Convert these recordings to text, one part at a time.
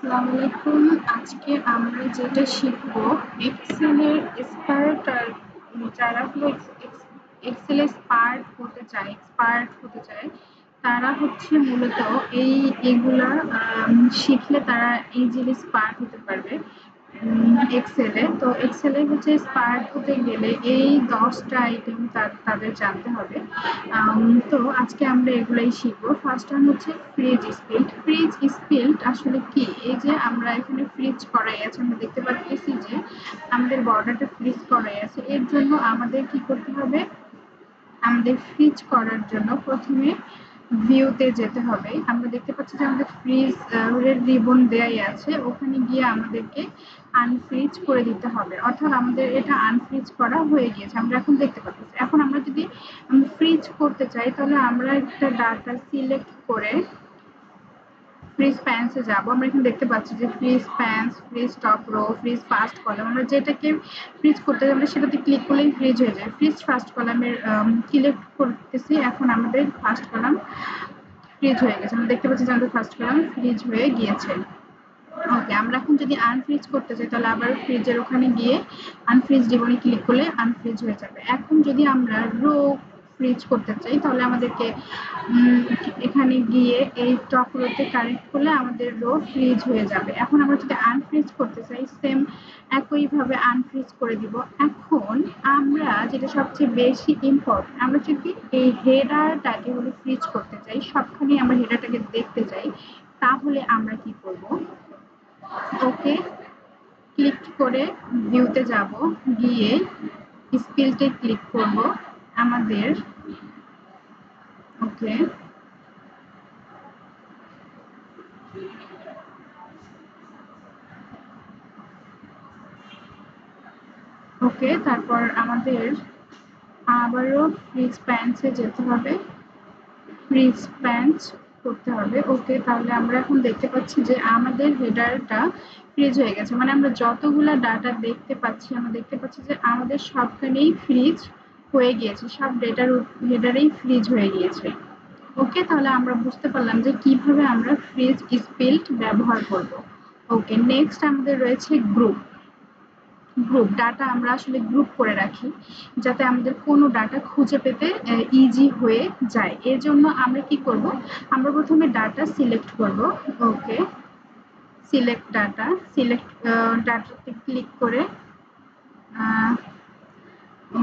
আসসালামু আলাইকুম। আজকে আমরা যেটা শিখব এক্সেলের স্পার্ট আর যারা হলো এক্সেলে এক্সপার্ট হতে চায় তারা হচ্ছে মূলত এগুলা শিখলে তারা ইজিলি স্পার্ট হতে পারবে এক্সেলে। তো এক্সেলে হচ্ছে স্পার্ট হতে গেলে এই 10টা আইটেম তাদের জানতে হবে। তো আজকে আমরা এগুলাই শিখবো। ফার্স্ট ওয়ান হচ্ছে ফ্রিজ স্পিল্ট আসলে কি? এই যে আমরা এখানে ফ্রিজ করাই আছে, আমরা দেখতে পাচ্ছি যে আমাদের বর্ডারটা ফ্রিজ করাই আছে। এর জন্য আমাদের কি করতে হবে? আমাদের ফ্রিজ করার জন্য প্রথমে ভিউতে যেতে হবে। আমরা দেখতে পাচ্ছি যে আমাদের ফ্রিজ এর রিবন দেয়াই আছে, ওখানে গিয়ে আমাদেরকে আনফ্রিজ করে দিতে হবে, অর্থাৎ আমাদের এটা আনফ্রিজ করা হয়ে গিয়েছে, আমরা এখন দেখতে পাচ্ছি। এখন আমরা যদি ফ্রিজ করতে চাই তাহলে আমরা একটা ডাটা সিলেক্ট করে ফ্রিজ প্যান্সে যাব। আমরা এখানে দেখতে পাচ্ছি যে freeze panes, freeze top row, freeze first column. আমরা যেটাকে ফ্রিজ করতে যাই আমরা সেটাতে ক্লিক করলেই ফ্রিজ হয়ে যায়। ফ্রিজ ফার্স্ট কলামের সিলেক্ট করতেছি, এখন আমাদের ফার্স্ট কলাম ফ্রিজ হয়ে গেছে। আমরা দেখতে পাচ্ছি যে আমাদের ফার্স্ট কলাম ফ্রিজ হয়ে গিয়েছে। ওকে, আমরা এখন যদি আনফ্রিজ করতে চাই তাহলে আবার ফ্রিজের ওখানে গিয়ে আনফ্রিজ রিবনে ক্লিক করলে আনফ্রিজ হয়ে যাবে। এখন যদি আমরা রো ফ্রিজ করতে চাই তাহলে আমাদেরকে এখানে গিয়ে এই টপ রোতে কানেক্ট করলে আমাদের রো ফ্রিজ হয়ে যাবে। এখন আমরা যদি আনফ্রিজ করতে চাই সেম একইভাবে আনফ্রিজ করে দিব। এখন আমরা যেটা সবচেয়ে বেশি ইম্পর্টেন্ট, আমরা যদি এই হেডারটাকে হলো ফ্রিজ করতে চাই, সবখানে আমরা হেডারটাকে দেখতে চাই, তাহলে আমরা কি করব? ওকে ক্লিক করে ভিউতে যাব, গিয়ে স্পিল্টে ক্লিক করব আমাদের। ওকে ওকে তারপর আমাদের আবারও ফ্রিজ প্যান্টসে যেতে হবে, ফ্রিজ প্যান্টস করতে হবে। ওকে, তাহলে আমরা এখন দেখতে পাচ্ছি যে আমাদের হেডারটা ফ্রিজ হয়ে গেছে, মানে আমরা যতগুলা ডাটা দেখতে পাচ্ছি আমরা দেখতে পাচ্ছি যে আমাদের সবখানেই ফ্রিজ হয়ে গিয়েছে, সব ডেটার হেডারেই ফ্রিজ হয়ে গিয়েছে। ওকে, তাহলে আমরা বুঝতে পারলাম যে কিভাবে আমরা ফ্রিজ স্পিল্ট ব্যবহার করব। ওকে, নেক্সট আমাদের রয়েছে গ্রুপ ডাটা। আমরা আসলে গ্রুপ করে রাখি যাতে আমাদের কোনো ডাটা খুঁজে পেতে ইজি হয়ে যায়। এর জন্য আমরা কি করব? আমরা প্রথমে ডাটা সিলেক্ট করব। ওকে, সিলেক্ট ডাটাতে ক্লিক করে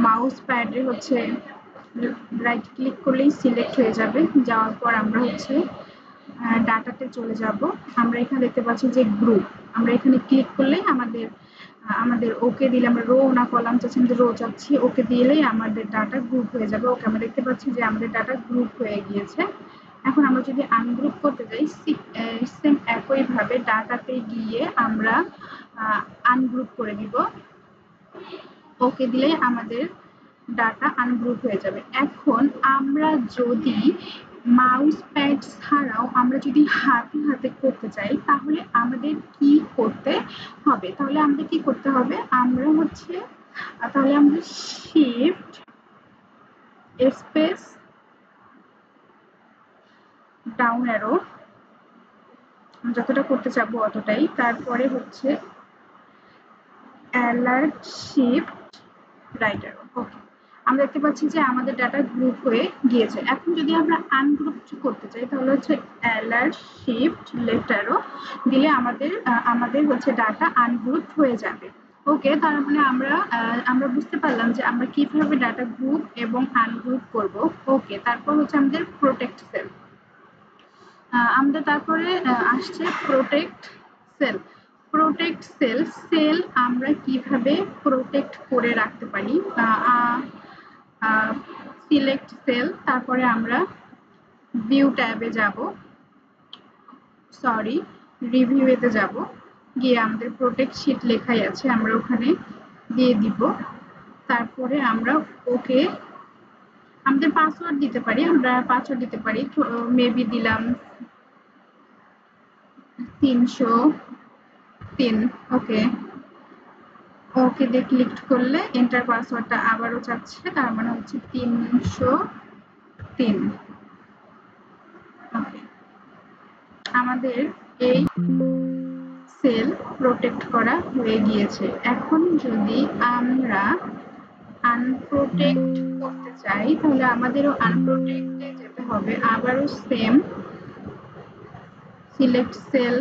মাউস প্যাডে হচ্ছে রাইট ক্লিক করলেই সিলেক্ট হয়ে যাবে। যাওয়ার পর আমরা হচ্ছে ডাটাতে চলে যাব। আমরা এখানে দেখতে পাচ্ছি যে গ্রুপ, আমরা এখানে ক্লিক করলেই আমাদের ওকে দিলে, আমরা রো না কলাম চাচ্ছি, আমাদের রো চাচ্ছি, ওকে দিলেই আমাদের ডাটা গ্রুপ হয়ে যাবে। ওকে, আমরা দেখতে পাচ্ছি যে আমাদের ডাটা গ্রুপ হয়ে গিয়েছে। এখন আমরা যদি আনগ্রুপ করতে যাই সেম একইভাবে ডাটাতে গিয়ে আমরা আনগ্রুপ করে দিব। ওকে দিলেই আমাদের ডাটা আনগ্রুপ হয়ে যাবে। এখন আমরা যদি মাউস প্যাড ছাড়াও আমরা যদি হাতে হাতে করতে চাই তাহলে আমাদের কি করতে হবে? তাহলে আমরা শিফট স্পেস ডাউন অ্যারো যতটা করতে চাবো অতটাই, তারপরে হচ্ছে অ্যালার্ট শিফট রাইট অ্যারো। ওকে, আমরা দেখতে পাচ্ছি যে আমাদের ডাটা গ্রুপ হয়ে গিয়েছে। এখন যদি আমরা আনগ্রুপ করতে চাই তাহলে হচ্ছে অ্যালার্ট শিফট লেফট অ্যারো দিলে আমাদের হচ্ছে ডাটা আনগ্রুপ হয়ে যাবে। ওকে, তার মানে আমরা বুঝতে পারলাম যে আমরা কিভাবে ডাটা গ্রুপ এবং আনগ্রুপ করব। ওকে, তারপর হচ্ছে আমাদের প্রোটেক্ট সেল। আমাদের তারপরে আসছে সেল আমরা কিভাবে প্রোটেক্ট করে রাখতে পারি? সিলেক্ট সেল, তারপরে আমরা ভিউ ট্যাবে যাব, রিভিউতে যাব, গিয়ে আমাদের প্রোটেক্ট শিট লেখাই আছে, আমরা ওখানে দিয়ে দিব। তারপরে আমরা ওকে, আমাদের পাসওয়ার্ড দিতে পারি, মেবি দিলাম 303। ওকে দিয়ে ক্লিক করলে এন্টার পাসওয়ার্ডটা আবারও চাচ্ছে, তার মানে হচ্ছে 303। ওকে, আমাদের এই সেল প্রোটেক্ট করা হয়ে গিয়েছে। এখন যদি আমরা আনপ্রোটেক্ট করতে চাই তাহলে আমাদেরও আনপ্রোটেক্টে যেতে হবে। আবারও same select sell,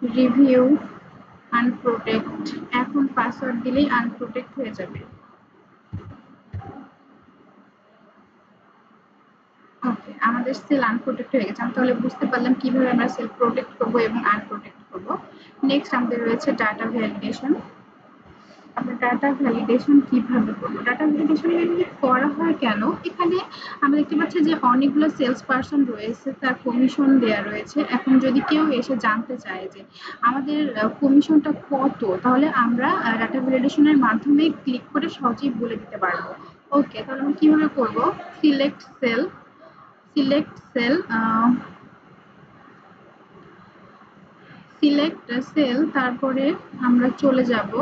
review, unprotect. এখন পাসওয়ার্ড দিলেই আনপ্রোটেক্ট হয়ে যাবে। ওকে, আমাদের সেল আনপ্রোটেক্ট হয়ে গেছে। আমি তাহলে বুঝতে পারলাম কিভাবে আমরা সেল প্রোটেক্ট করবো এবং আনপ্রোটেক্ট করবো। নেক্সট আমাদের রয়েছে ডাটা ভ্যালিডেশন। আমরা ডাটা ভ্যালিডেশন কিভাবে করবো? ডাটা ভ্যালিডেশন মেনলি করা হয় কেন? এখানে আমরা দেখতে পাচ্ছি যে অনেকগুলো সেলস পারসন রয়েছে, তার কমিশন দেয়া রয়েছে। এখন যদি কেউ এসে জানতে চায় যে আমাদের কমিশনটা কত, তাহলে আমরা ডাটা ভ্যালিডেশনের মাধ্যমে ক্লিক করে সহজেই বলে দিতে পারবো। ওকে, তাহলে আমরা কিভাবে করবো? Select cell, select cell, select cell, তারপরে আমরা চলে যাব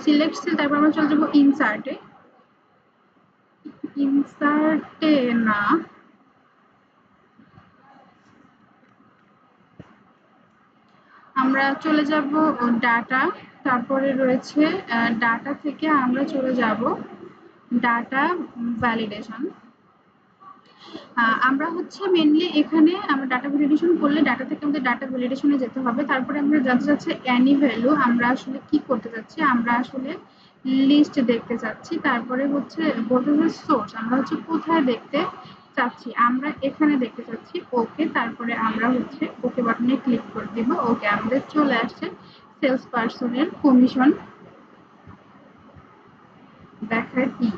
সিলেক্ট সেল, তারপর আমরা চলে যাব ইনসার্টে। ইনসার্টে না, আমরা চলে যাব ডাটা, তারপরে রয়েছে ডাটা থেকে আমরা চলে যাব ডাটা ভ্যালিডেশন। আমরা হচ্ছে মেনলি এখানে আমরা ডাটা ভ্যালিডেশন করলে ডাটা থেকে আমাদের ডাটা ভ্যালিডেশনে যেতে হবে। তারপরে আমরা জানতে চাচ্ছি অ্যানি ভ্যালু, আমরা আসলে কি করতে চাচ্ছি? আমরা আসলে লিস্ট দেখতে চাচ্ছি। তারপরে হচ্ছে বলতে হবে সোর্স, আমরা হচ্ছে কোথায় দেখতে চাচ্ছি? আমরা এখানে দেখতে চাচ্ছি। ওকে, তারপরে আমরা হচ্ছে ওকে বাটনে ক্লিক করে দিব। ওকে, আমাদের চলে আসছে সেলস পারসনের কমিশন দেখার ই।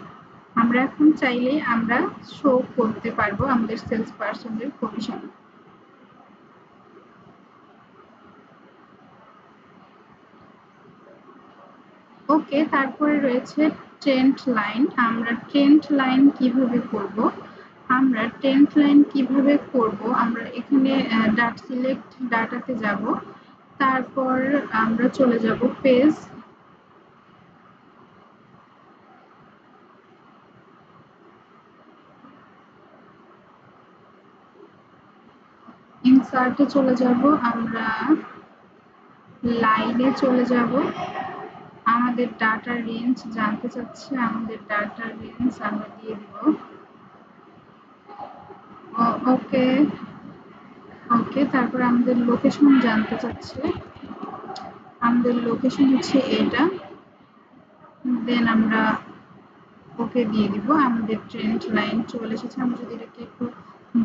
আমরা এখন চাইলে আমরা শো করতে পারবো আমাদের সেলস পারসনের কমিশন। ওকে, তারপরে রয়েছে ট্রেন্ড লাইন। আমরা ট্রেন্ড লাইন কিভাবে করব? আমরা ট্রেন্ড লাইন কিভাবে করব? আমরা এখানে সিলেক্ট ডাটাতে যাব, তারপর আমরা চলে যাব পেজ, ইনসার্টে চলে যাব, আমরা লাইনে চলে যাব, আমাদের ডাটা রেঞ্জ জানতে চাচ্ছে, আমাদের ডাটা রেঞ্জ আমরা দিয়ে দিব। ওকে, ওকে, তারপর আমাদের লোকেশন জানতে চাচ্ছে, আমাদের লোকেশন হচ্ছে এটা, দেন আমরা ওকে দিয়ে দিব। আমাদের ট্রেন্ড লাইন চলে এসেছে। আমরা যদি এটাকে একটু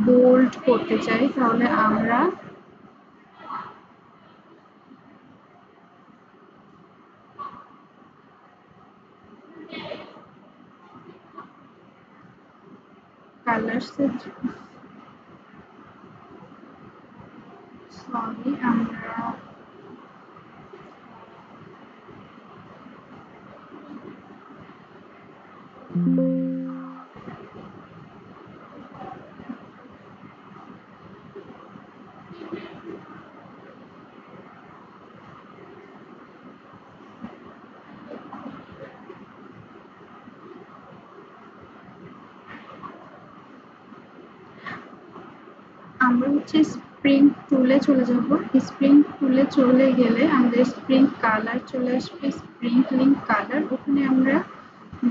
বোল্ড করতে চাই তাহলে আমরা কালার্সের, সরি, আমরা আমরা হচ্ছে স্প্রিং টুলে চলে যাব। স্প্রিং টুলে চলে গেলে আমাদের স্প্রিং কালার চলে আসবে, স্প্রিংকলিং কালার। ওখানে আমরা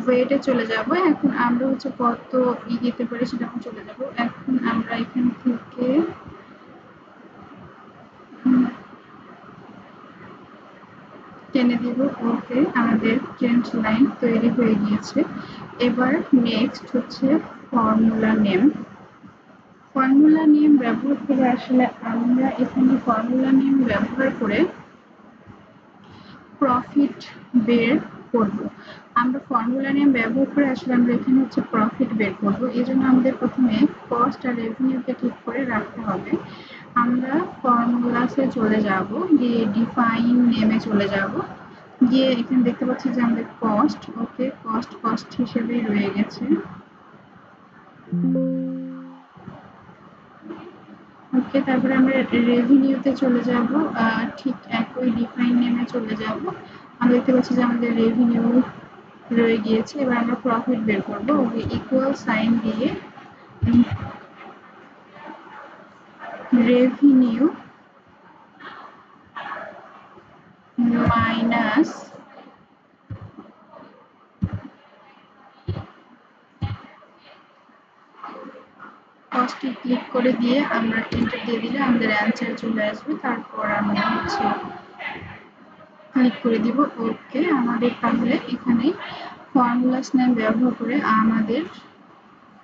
ওয়েটে চলে যাব। এখন আমরা হচ্ছে কত দিতে পারি সেটা আমরা চলে যাব। এখন আমরা এখান থেকে টেনে দিব। ওকে, আমাদের ট্রেন্ড লাইন তৈরি হয়ে গিয়েছে। এবার নেক্সট হচ্ছে ফর্মুলা নেম। ফর্মুলা নেম ব্যবহার করে আসলে আমরা এখানে ফর্মুলা নেম ব্যবহার করে প্রফিট বের করব। আমরা ফর্মুলা নেম ব্যবহার করে আসলে আমরা এখানে হচ্ছে প্রফিট বের করব। এই জন্য আমাদের প্রথমে কস্ট আর রেভিনিউকে ঠিক করে রাখতে হবে। আমরা ফর্মুলাসে চলে যাব, গিয়ে ডিফাইন নেমে চলে যাব, গিয়ে এখানে দেখতে পাচ্ছি যে আমাদের কস্ট। ওকে, কস্ট হিসেবেই রয়ে গেছে। ওকে, তারপরে আমরা রেভিনিউতে চলে যাব, ঠিক একই ডিফাইন নেমে চলে যাব। আমরা দেখতে পাচ্ছি যে আমাদের রেভিনিউ রয়ে গিয়েছে। এবার আমরা প্রফিট বের করব। ওকে, ইকুয়াল সাইন দিয়ে রেভিনিউ মাইনাস কস্টে ক্লিক করে দিয়ে আমরা এন্টার দিয়ে দিলে আমাদের অ্যান্সার চলে আসবে। তারপর আমরা হচ্ছে ক্লিক করে দিব ওকে। আমাদের তাহলে এখানে ফর্মুলা স্ন্যাপ ব্যবহার করে আমাদের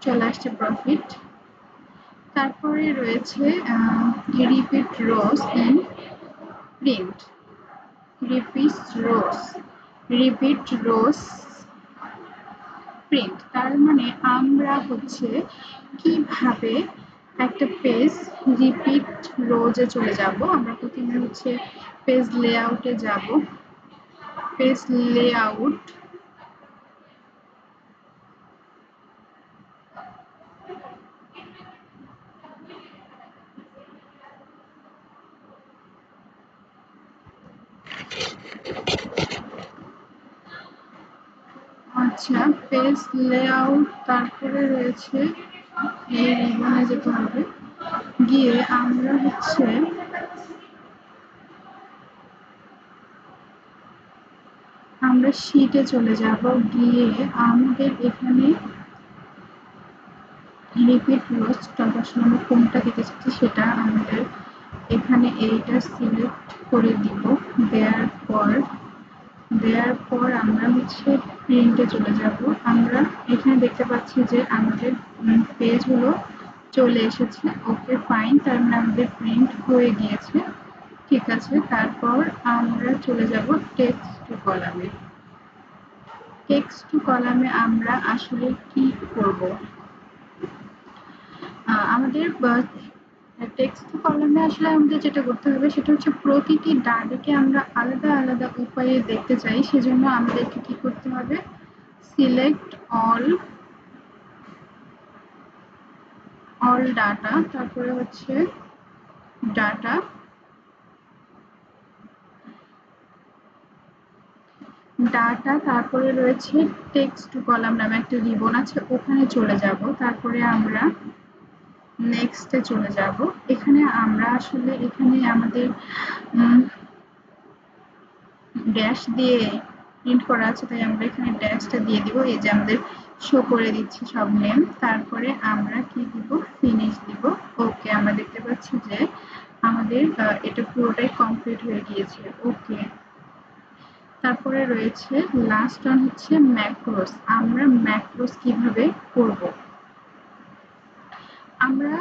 চলে আসছে প্রফিট। তারপরে রয়েছে repeat rose in print, repeat rose print. তার মানে আমরা হচ্ছে কিভাবে একটা পেজ রিপিট রোজে চলে যাব। আমরা প্রথমে হচ্ছে পেজ লেআউটে যাব, পেজ লেআউট, আচ্ছা পেজ লেআউট, তারপরে রয়েছে এই রিবনে যেতে হবে, গিয়ে আমরা হচ্ছে আমরা শীটে চলে যাব, গিয়ে আমাদের এখানে রিপিট রোজটা আসলে আমরা কোনটা দিতে চাচ্ছি সেটা আমাদের এখানে এইটা সিলেক্ট করে দিব। দেওয়ার পর আমরা হচ্ছে প্রিন্টে চলে যাব। আমরা এখানে দেখতে পাচ্ছি যে আমাদের পেজগুলো চলে এসেছে। ওকে ফাইন, তার মানে আমাদের প্রিন্ট হয়ে গিয়েছে। ঠিক আছে, তারপর আমরা চলে যাব টেক্সট টু কলামে। টেক্সট টু কলামে আমরা আসলে কি করব? আমাদের টেক্সট টু কলামে আসলে আমাদের যেটা করতে হবে সেটা হচ্ছে প্রতিটি ডাটাকে আমরা আলাদা আলাদা উপায়ে দেখতে চাই। সেজন্য আমাদেরকে কি করতে হবে? সিলেক্ট অল ডাটা, তারপরে হচ্ছে ডাটা, তারপরে রয়েছে টেক্সট টু কলাম নামে একটা রিবন আছে, ওখানে চলে যাব। তারপরে আমরা নেক্সটে চলে যাব। এখানে আমরা আসলে এখানে আমাদের ড্যাশ দিয়ে প্রিন্ট করা আছে, তাই আমরা এখানে ড্যাশটা দিয়ে দিব। এই যে আমাদের শো করে দিচ্ছি সব নেম। তারপরে আমরা কি দিব? ফিনিশ দিব। ওকে, আমরা দেখতে পাচ্ছি যে আমাদের এটা পুরোটাই কমপ্লিট হয়ে গিয়েছে। ওকে, তারপরে রয়েছে লাস্ট ওয়ান হচ্ছে ম্যাক্রোস। আমরা ম্যাক্রোস কিভাবে করব? আমরা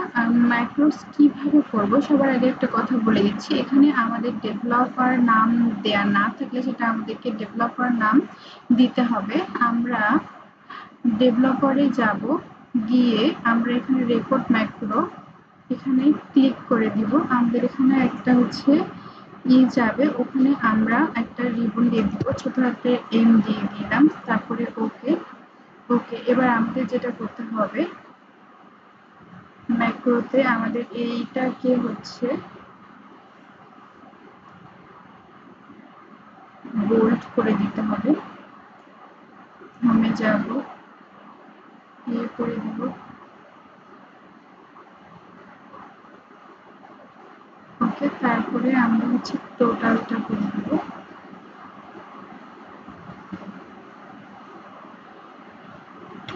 ম্যাক্রোস কিভাবে করব সবার আগে একটা কথা বলে দিচ্ছি। এখানে আমাদের ডেভেলপার নাম দেয়া না থাকলে সেটা আমাদেরকে ডেভেলপার নাম দিতে হবে। আমরা ডেভেলপারে যাব, গিয়ে আমরা এখানে রেকর্ড ম্যাক্রো এখানে ক্লিক করে দিব। আমাদের এখানে একটা হচ্ছে যাবে, ওখানে আমরা একটা রিবন দিয়ে দিব, ছোট হাতে এম দিয়ে দিলাম। তারপরে ওকে। এবার আমাদের যেটা করতে হবে, ম্যাক্রোতে আমাদের এইটাকে হচ্ছে বোল্ড করে দিতে হবে। হোমে যাব, করে দিব। ওকে, তারপরে আমরা হচ্ছে টোটালটা করে দিব।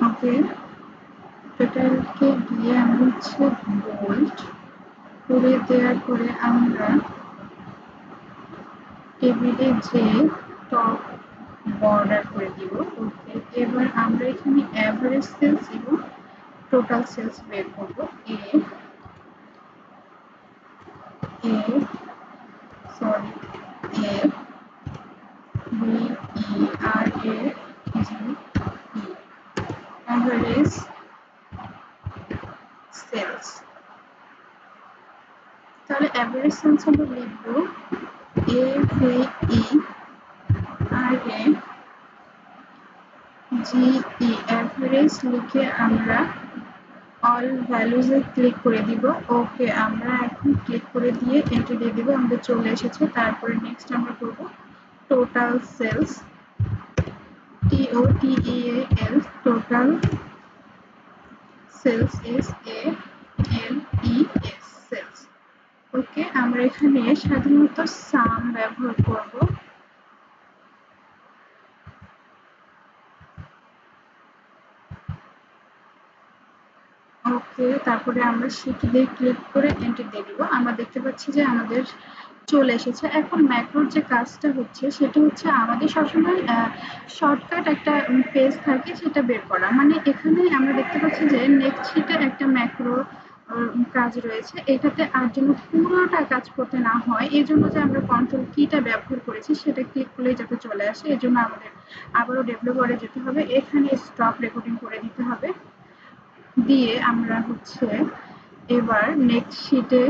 ওকে, টোটালকে দিয়ে আমরা হচ্ছে বোল্ড করে দেওয়ার পরে আমরা টেবিলে যে টপ বর্ডার করে দিব। ওকে, এবার আমরা এখানে অ্যাভারেজ সেলস এবং টোটাল সেলস বের করব। অ্যাভারেজ সেলস, তাহলে অ্যাভারেজ সেলস আমরা লিখব অ্যাভারেজ লিখে আমরা অল ভ্যালুজে ক্লিক করে দিব। ওকে, আমরা এখন ক্লিক করে দিয়ে এন্টার দিয়ে দিব। আমাদের চলে এসেছে। তারপরে নেক্সট আমরা করব total sales. TOTAL, total sales is ALES, sales। Okay, আমরা এখানে সাধারণত সাম ব্যবহার করব। ওকে, তারপরে আমরা শিট দিয়ে ক্লিক করে এন্টার দিয়ে দিব। আমরা দেখতে পাচ্ছি যে আমাদের চলে এসেছে। এখন ম্যাক্রোর যে কাজটা হচ্ছে সেটা হচ্ছে আমাদের সবসময় শর্টকাট একটা পেজ থাকে সেটা বের করা। মানে এখানে আমরা দেখতে পাচ্ছি যে নেক্সট শিটে একটা ম্যাক্রো কাজ রয়েছে, এটাতে আর জন্য পুরোটা কাজ করতে না হয় এই জন্য যে আমরা কন্ট্রোল কিটা ব্যবহার করেছি সেটা ক্লিক করলেই যাতে চলে আসে, এই জন্য আমাদের আবারও ডেভেলপারে যেতে হবে, এখানে স্টপ রেকর্ডিং করে দিতে হবে। দিয়ে আমরা হচ্ছে এবার নেক্সট শিটে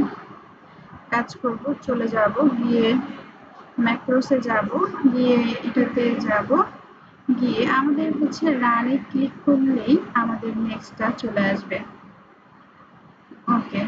কাজ করব, চলে যাব, গিয়ে ম্যাক্রোসে যাব, গিয়ে এটাতে যাব, গিয়ে আমাদের হচ্ছে রানে ক্লিক করলেই আমাদের নেক্সটটা চলে আসবে। ওকে,